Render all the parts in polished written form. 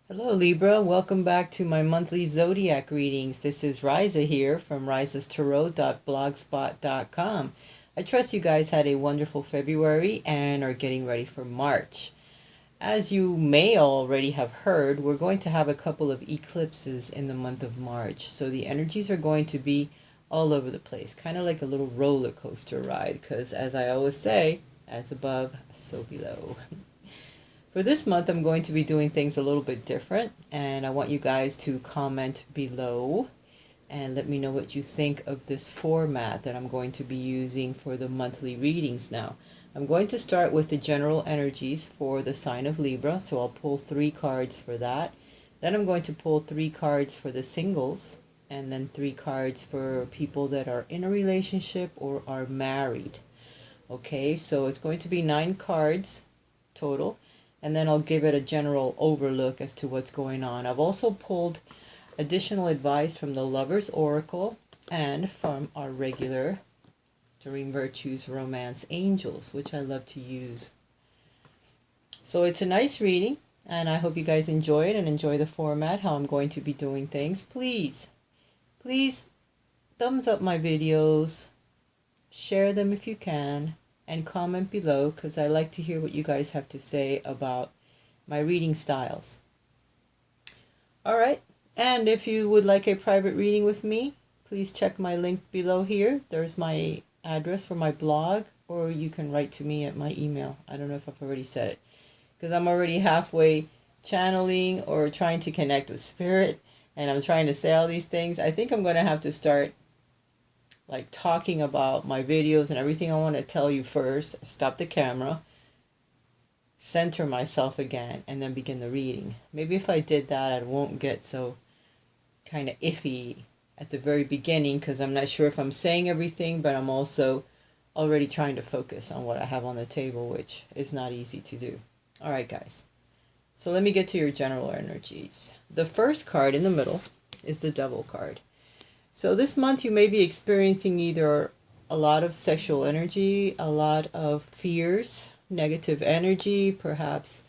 Hello Libra, welcome back to my monthly zodiac readings. This is Raisa here from raisastarot.blogspot.com. I trust you guys had a wonderful February and are getting ready for March. As you may already have heard, we're going to have a couple of eclipses in the month of March. So the energies are going to be all over the place, kind of like a little roller coaster ride, because as I always say, as above, so below. For this month, I'm going to be doing things a little bit different, and I want you guys to comment below and let me know what you think of this format that I'm going to be using for the monthly readings now. I'm going to start with the general energies for the sign of Libra, so I'll pull 3 cards for that. Then I'm going to pull 3 cards for the singles, and then 3 cards for people that are in a relationship or are married. Okay, so it's going to be 9 cards total. And then I'll give it a general overlook as to what's going on. I've also pulled additional advice from the Lover's Oracle and from our regular Dream Virtues Romance Angels, which I love to use. So it's a nice reading, and I hope you guys enjoy it and enjoy the format, how I'm going to be doing things. Please thumbs up my videos, share them if you can, and comment below because I like to hear what you guys have to say about my reading styles. Alright, and if you would like a private reading with me, please check my link below here. There's my address for my blog, or you can write to me at my email. I don't know if I've already said it, because I'm already halfway channeling or trying to connect with spirit, and I'm trying to say all these things. I think I'm going to have to start like talking about my videos and everything I want to tell you first, stop the camera, center myself again, and then begin the reading. Maybe if I did that, I won't get so kind of iffy at the very beginning, because I'm not sure if I'm saying everything, but I'm also already trying to focus on what I have on the table, which is not easy to do. Alright guys, so let me get to your general energies. The first card in the middle is the Devil card. So this month you may be experiencing either a lot of sexual energy, a lot of fears, negative energy, perhaps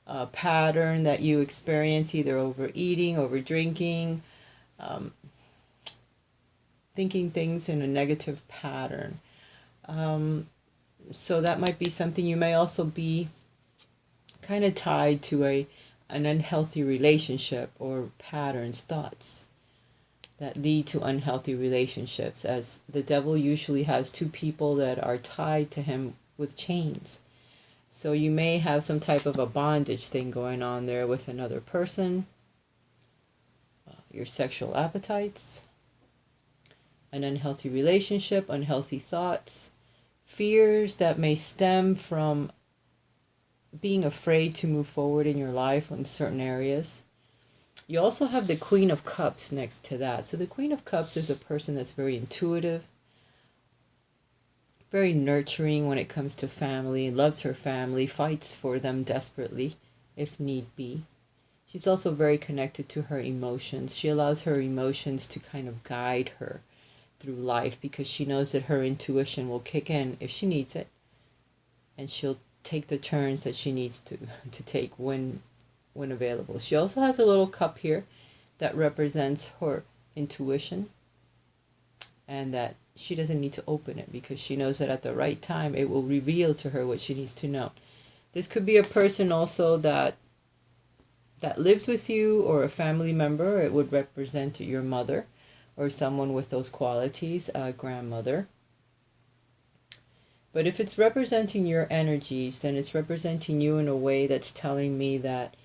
a pattern that you experience either overeating, over drinking, thinking things in a negative pattern. So that might be something. You may also be kind of tied to an unhealthy relationship or patterns, thoughts that lead to unhealthy relationships, as the devil usually has 2 people that are tied to him with chains. So you may have some type of a bondage thing going on there with another person, your sexual appetites, an unhealthy relationship, unhealthy thoughts, fears that may stem from being afraid to move forward in your life in certain areas. You also have the Queen of Cups next to that. So the Queen of Cups is a person that's very intuitive, very nurturing when it comes to family, loves her family, fights for them desperately if need be. She's also very connected to her emotions. She allows her emotions to kind of guide her through life because she knows that her intuition will kick in if she needs it, and she'll take the turns that she needs to take when available. She also has a little cup here that represents her intuition, and that she doesn't need to open it because she knows that at the right time it will reveal to her what she needs to know. This could be a person also that lives with you, or a family member. It would represent your mother or someone with those qualities, a grandmother. But if it's representing your energies, then it's representing you in a way that's telling me that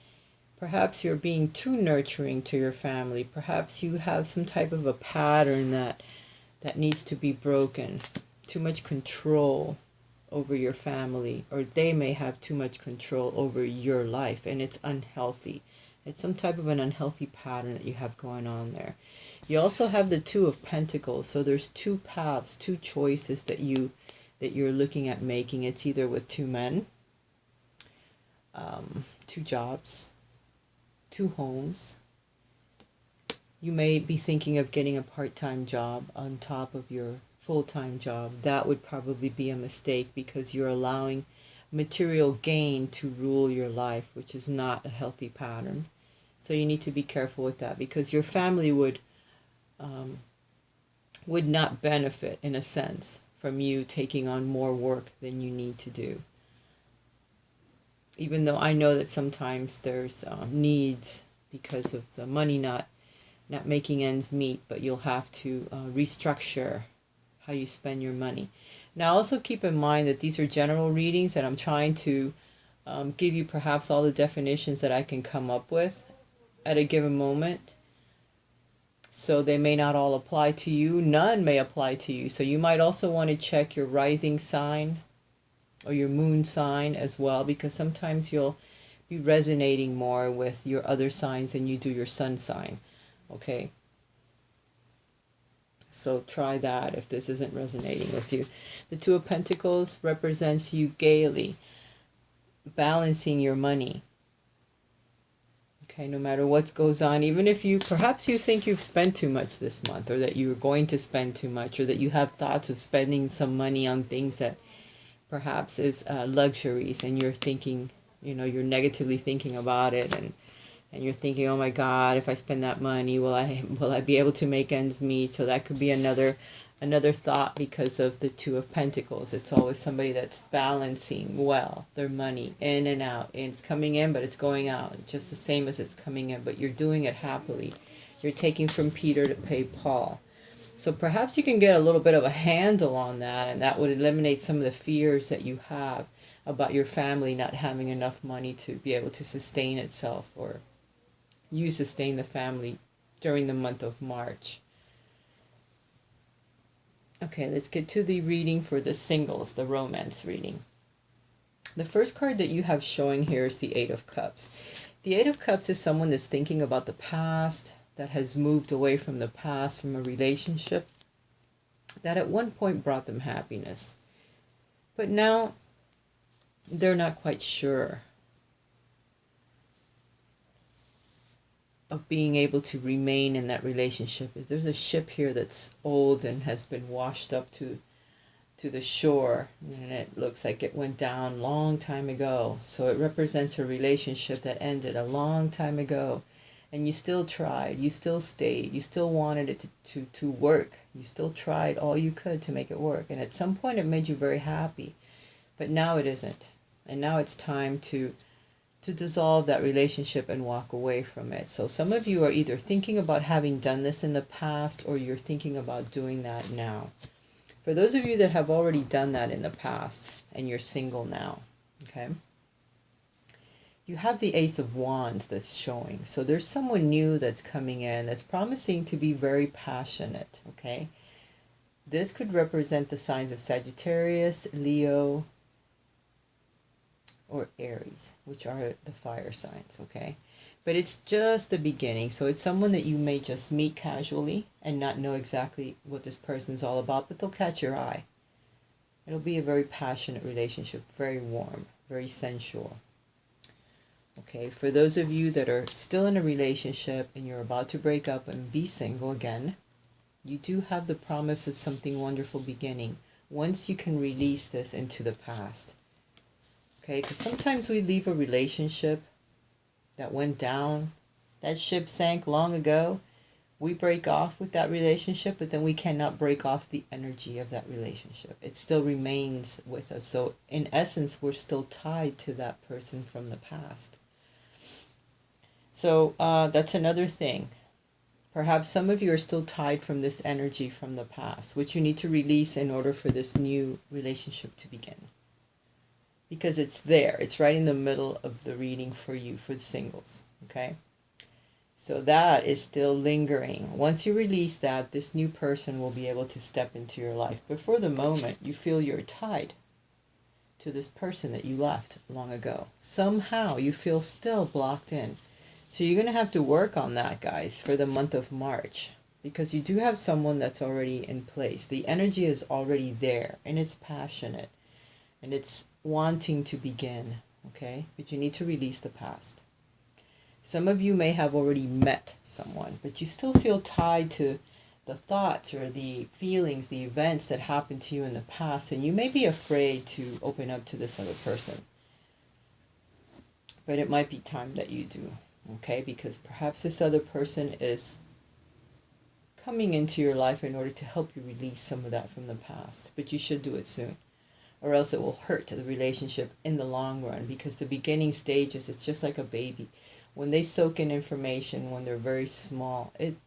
perhaps you're being too nurturing to your family. Perhaps you have some type of a pattern that needs to be broken. Too much control over your family, or they may have too much control over your life, and it's unhealthy. It's some type of an unhealthy pattern that you have going on there. You also have the Two of Pentacles. So there's 2 paths, 2 choices that you're looking at making. It's either with 2 men, 2 jobs, 2 homes. You may be thinking of getting a part-time job on top of your full-time job. That would probably be a mistake because you're allowing material gain to rule your life, which is not a healthy pattern. So you need to be careful with that, because your family would not benefit, in a sense, from you taking on more work than you need to do. Even though I know that sometimes there's needs because of the money not making ends meet, but you'll have to restructure how you spend your money. Now also keep in mind that these are general readings, and I'm trying to give you perhaps all the definitions that I can come up with at a given moment. So they may not all apply to you. None may apply to you. So you might also want to check your rising sign or your moon sign as well, because sometimes you'll be resonating more with your other signs than you do your sun sign. Okay? So try that if this isn't resonating with you. The Two of Pentacles represents you gaily balancing your money. Okay, no matter what goes on, even if perhaps you think you've spent too much this month, or that you're going to spend too much, or that you have thoughts of spending some money on things that perhaps is luxuries, and you're thinking, you're negatively thinking about it, and you're thinking, oh my God, if I spend that money, will I be able to make ends meet? So that could be another thought, because of the Two of Pentacles. It's always somebody that's balancing well their money in and out. And it's coming in, but it's going out just the same as it's coming in, but you're doing it happily. You're taking from Peter to pay Paul. So perhaps you can get a little bit of a handle on that, and that would eliminate some of the fears that you have about your family not having enough money to be able to sustain itself, or you sustain the family during the month of March. Okay, let's get to the reading for the singles, the romance reading. The first card that you have showing here is the Eight of Cups. The Eight of Cups is someone that's thinking about the past, that has moved away from the past, from a relationship that at one point brought them happiness. But now they're not quite sure of being able to remain in that relationship. If there's a ship here that's old and has been washed up to the shore, and it looks like it went down a long time ago. So it represents a relationship that ended a long time ago, and you still tried, you still stayed, you still wanted it to work, you still tried all you could to make it work, and at some point it made you very happy, but now it isn't. And now it's time to dissolve that relationship and walk away from it. So some of you are either thinking about having done this in the past, or you're thinking about doing that now. For those of you that have already done that in the past and you're single now, okay, you have the Ace of Wands that's showing. So there's someone new that's coming in that's promising to be very passionate, okay? This could represent the signs of Sagittarius, Leo, or Aries, which are the fire signs, okay? But it's just the beginning. So it's someone that you may just meet casually and not know exactly what this person's all about, but they'll catch your eye. It'll be a very passionate relationship, very warm, very sensual. Okay, for those of you that are still in a relationship and you're about to break up and be single again, you do have the promise of something wonderful beginning once you can release this into the past. Okay, because sometimes we leave a relationship that went down, that ship sank long ago. We break off with that relationship, but then we cannot break off the energy of that relationship. It still remains with us. So in essence, we're still tied to that person from the past. So that's another thing. Perhaps some of you are still tied from this energy from the past, which you need to release in order for this new relationship to begin. Because it's there. It's right in the middle of the reading for you, for the singles. Okay? So that is still lingering. Once you release that, this new person will be able to step into your life. But for the moment, you feel you're tied to this person that you left long ago. Somehow you feel still blocked in. So you're going to have to work on that, guys, for the month of March. Because you do have someone that's already in place. The energy is already there, and it's passionate. And it's wanting to begin, okay? But you need to release the past. Some of you may have already met someone, but you still feel tied to the thoughts or the feelings, the events that happened to you in the past, and you may be afraid to open up to this other person. But it might be time that you do. Okay, because perhaps this other person is coming into your life in order to help you release some of that from the past. But you should do it soon, or else it will hurt the relationship in the long run, because the beginning stages, it's just like a baby. When they soak in information when they're very small, it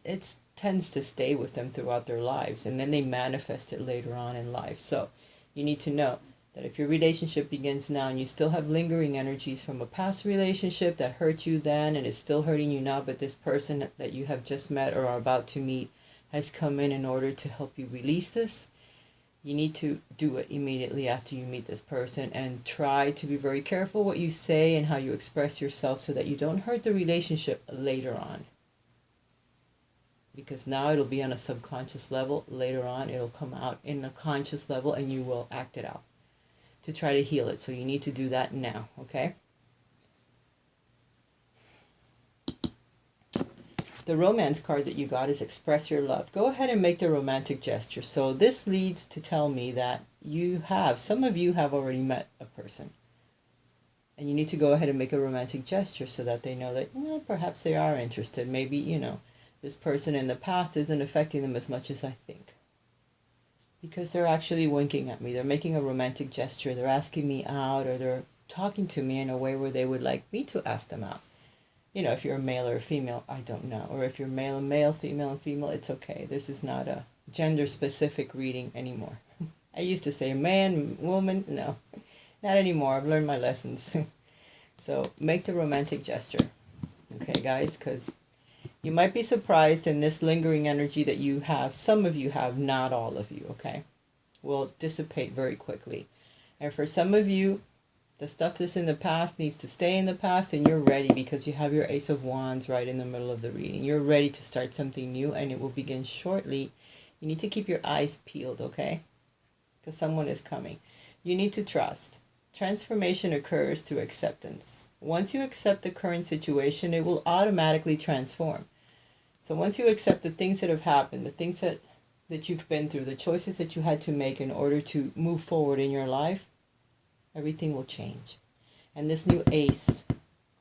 tends to stay with them throughout their lives, and then they manifest it later on in life. So you need to know that if your relationship begins now and you still have lingering energies from a past relationship that hurt you then and is still hurting you now, but this person that you have just met or are about to meet has come in order to help you release this, you need to do it immediately after you meet this person, and try to be very careful what you say and how you express yourself so that you don't hurt the relationship later on. Because now it'll be on a subconscious level, later on it'll come out in a conscious level and you will act it out to try to heal it. So you need to do that now, okay? The romance card that you got is express your love. Go ahead and make the romantic gesture. So this leads to tell me that some of you have already met a person. And you need to go ahead and make a romantic gesture so that they know that, perhaps they are interested. Maybe, this person in the past isn't affecting them as much as I think. Because they're actually winking at me. They're making a romantic gesture. They're asking me out, or they're talking to me in a way where they would like me to ask them out. If you're a male or a female, I don't know. Or if you're male and male, female and female, it's okay. This is not a gender-specific reading anymore. I used to say man, woman. No, not anymore. I've learned my lessons. So make the romantic gesture. Okay, guys, because you might be surprised in this lingering energy that you have. Some of you have, not all of you, okay? Will dissipate very quickly. And for some of you, the stuff that's in the past needs to stay in the past, and you're ready because you have your Ace of Wands right in the middle of the reading. You're ready to start something new, and it will begin shortly. You need to keep your eyes peeled, okay? Because someone is coming. You need to trust. Transformation occurs through acceptance. Once you accept the current situation, it will automatically transform. So once you accept the things that have happened, the things that you've been through, the choices that you had to make in order to move forward in your life, everything will change. And this new Ace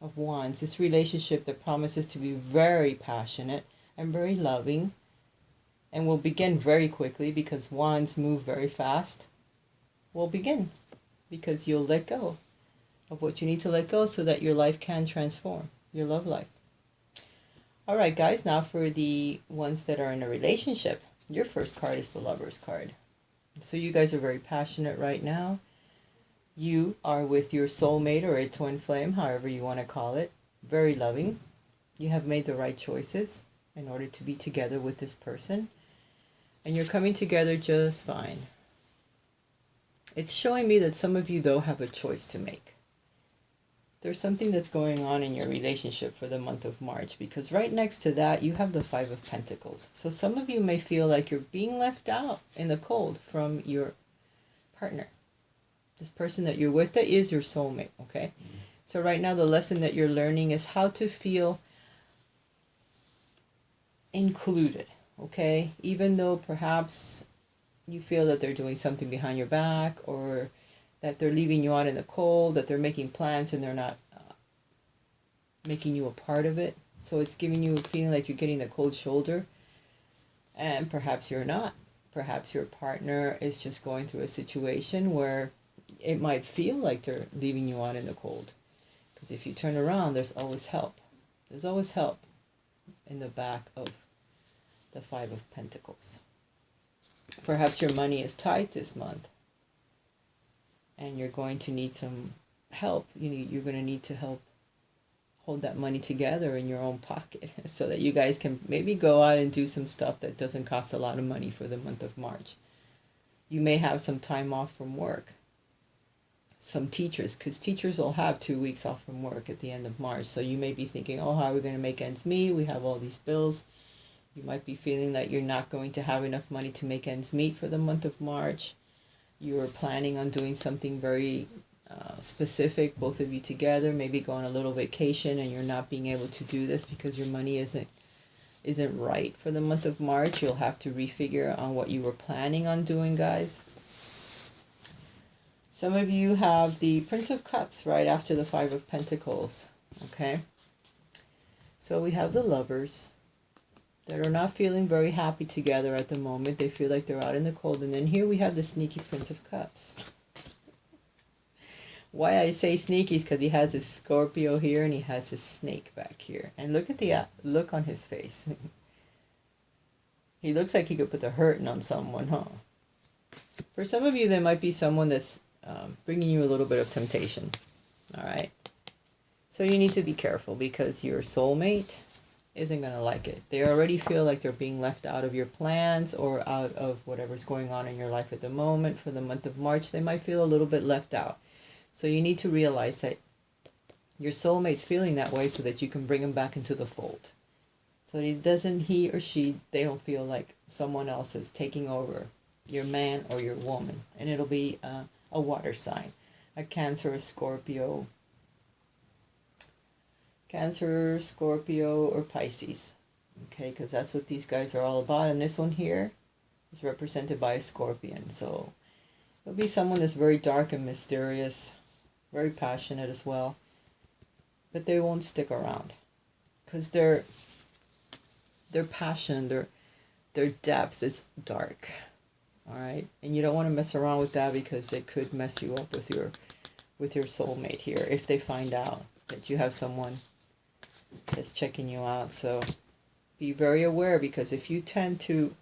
of Wands, this relationship that promises to be very passionate and very loving, and will begin very quickly because Wands move very fast, will begin because you'll let go of what you need to let go so that your life can transform, your love life. All right, guys, now for the ones that are in a relationship, your first card is the Lover's card. So you guys are very passionate right now. You are with your soulmate or a twin flame, however you want to call it. Very loving. You have made the right choices in order to be together with this person. And you're coming together just fine. It's showing me that some of you, though, have a choice to make. There's something that's going on in your relationship for the month of March, because right next to that, you have the Five of Pentacles. So some of you may feel like you're being left out in the cold from your partner. This person that you're with, that is your soulmate, okay? So right now, the lesson that you're learning is how to feel included, okay? Even though perhaps you feel that they're doing something behind your back, or that they're leaving you out in the cold, that they're making plans and they're not making you a part of it. So it's giving you a feeling like you're getting the cold shoulder, and perhaps you're not. Perhaps your partner is just going through a situation where it might feel like they're leaving you out in the cold. Because if you turn around, there's always help. There's always help in the back of the Five of Pentacles. Perhaps your money is tight this month, and you're going to need some help. You're going to need to help hold that money together in your own pocket so that you guys can maybe go out and do some stuff that doesn't cost a lot of money for the month of March. You may have some time off from work. Some teachers, because teachers will have 2 weeks off from work at the end of March. So you may be thinking, how are we going to make ends meet? We have all these bills. You might be feeling that you're not going to have enough money to make ends meet for the month of March. You are planning on doing something very specific, both of you together, maybe go on a little vacation, and you're not being able to do this because your money isn't right for the month of March. You'll have to refigure on what you were planning on doing, guys. Some of you have the Prince of Cups right after the Five of Pentacles, okay? So we have the lovers that are not feeling very happy together at the moment. They feel like they're out in the cold. And then here we have the sneaky Prince of Cups. Why I say sneaky is because he has his Scorpio here and he has his snake back here. And look at the look on his face. He looks like he could put the hurting on someone, huh? For some of you, there might be someone that's bringing you a little bit of temptation. All right? So you need to be careful because your soulmate isn't going to like it. They already feel like they're being left out of your plans or out of whatever's going on in your life at the moment. For the month of March, they might feel a little bit left out. So you need to realize that your soulmate's feeling that way so that you can bring them back into the fold. So he or she, they don't feel like someone else is taking over your man or your woman. And it'll be a water sign, a Cancer, a Scorpio, or Pisces. Okay, because that's what these guys are all about. And this one here is represented by a Scorpion. So it'll be someone that's very dark and mysterious, very passionate as well. But they won't stick around because their passion, their depth is dark. All right, and you don't want to mess around with that because it could mess you up with your soulmate here if they find out that you have someone that's checking you out. So be very aware, because if you tend to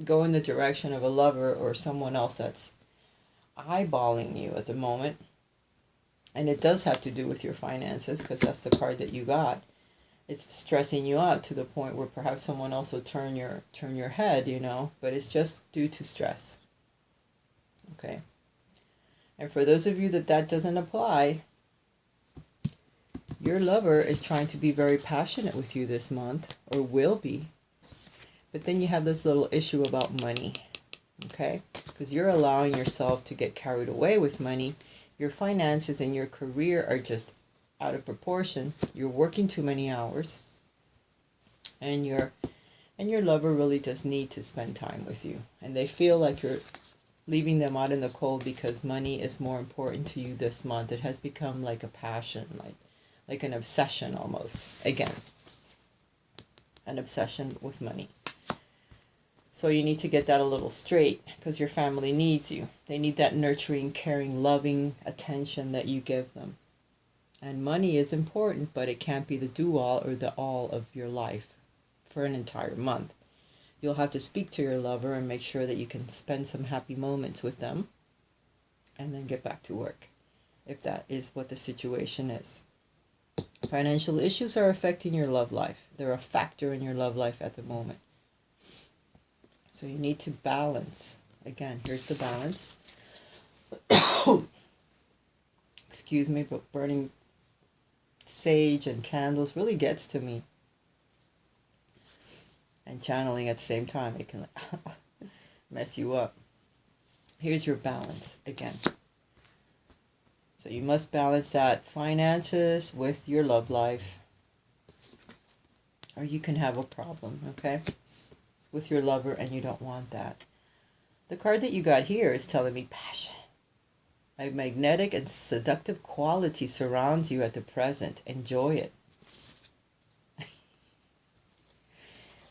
go in the direction of a lover or someone else that's eyeballing you at the moment, and it does have to do with your finances because that's the card that you got, it's stressing you out to the point where perhaps someone else will turn your head, but it's just due to stress. Okay. And for those of you that doesn't apply, your lover is trying to be very passionate with you this month, or will be. But then you have this little issue about money, okay? Because you're allowing yourself to get carried away with money. Your finances and your career are just out of proportion. You're working too many hours. And your lover really does need to spend time with you. And they feel like you're leaving them out in the cold because money is more important to you this month. It has become like a passion, like an obsession almost. Again, an obsession with money. So you need to get that a little straight because your family needs you. They need that nurturing, caring, loving attention that you give them. And money is important, but it can't be the do-all or the all of your life for an entire month. You'll have to speak to your lover and make sure that you can spend some happy moments with them and then get back to work, if that is what the situation is. Financial issues are affecting your love life. They're a factor in your love life at the moment. So you need to balance. Again, here's the balance. Excuse me, but burning sage and candles really gets to me. And channeling at the same time, it can mess you up. Here's your balance again. So you must balance that finances with your love life, or you can have a problem, okay, with your lover, and you don't want that. The card that you got here is telling me passion. A magnetic and seductive quality surrounds you at the present. Enjoy it.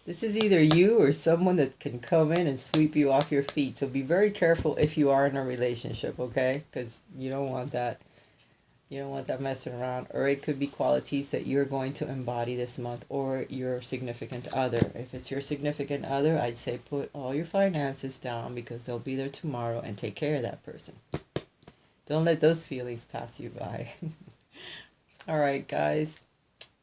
This is either you or someone that can come in and sweep you off your feet. So be very careful if you are in a relationship, okay? Because you don't want that. You don't want that messing around. Or it could be qualities that you're going to embody this month, or your significant other. If it's your significant other, I'd say put all your finances down because they'll be there tomorrow, and take care of that person. Don't let those feelings pass you by. All right, guys.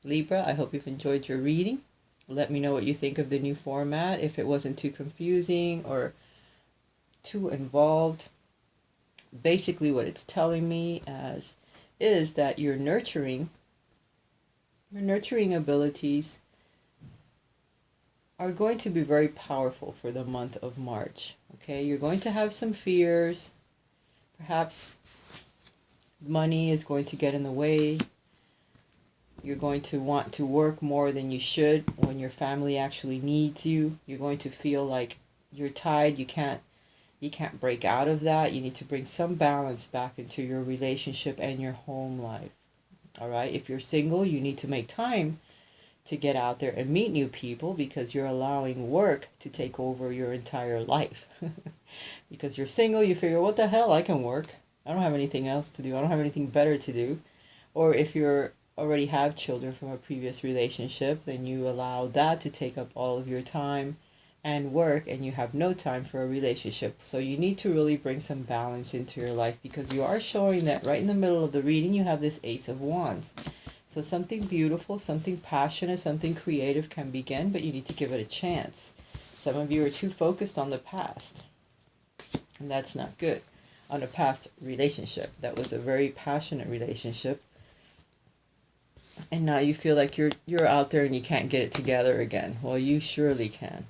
Libra, I hope you've enjoyed your reading. Let me know what you think of the new format, if it wasn't too confusing or too involved. Basically, what it's telling me is that your nurturing abilities are going to be very powerful for the month of March. Okay, you're going to have some fears. Perhaps money is going to get in the way. You're going to want to work more than you should when your family actually needs you. You're going to feel like you're tied. You can't break out of that. You need to bring some balance back into your relationship and your home life. All right? If you're single, you need to make time to get out there and meet new people, because you're allowing work to take over your entire life. Because you're single, you figure, what the hell, I can work. I don't have anything else to do. I don't have anything better to do. Or if you're already have children from a previous relationship, then you allow that to take up all of your time and work, and you have no time for a relationship. So you need to really bring some balance into your life, because you are showing that right in the middle of the reading you have this Ace of Wands. So something beautiful, something passionate, something creative can begin, but you need to give it a chance. Some of you are too focused on the past, and that's not good. On a past relationship that was a very passionate relationship, and now you feel like you're out there and you can't get it together again. Well, you surely can,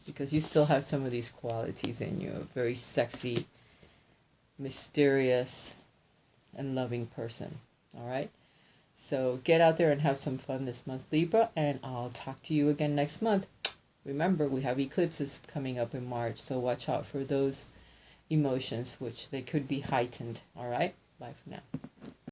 because you still have some of these qualities in you. A very sexy, mysterious, and loving person. All right? So get out there and have some fun this month, Libra, and I'll talk to you again next month. Remember, we have eclipses coming up in March, so watch out for those emotions, which they could be heightened. All right? Bye for now.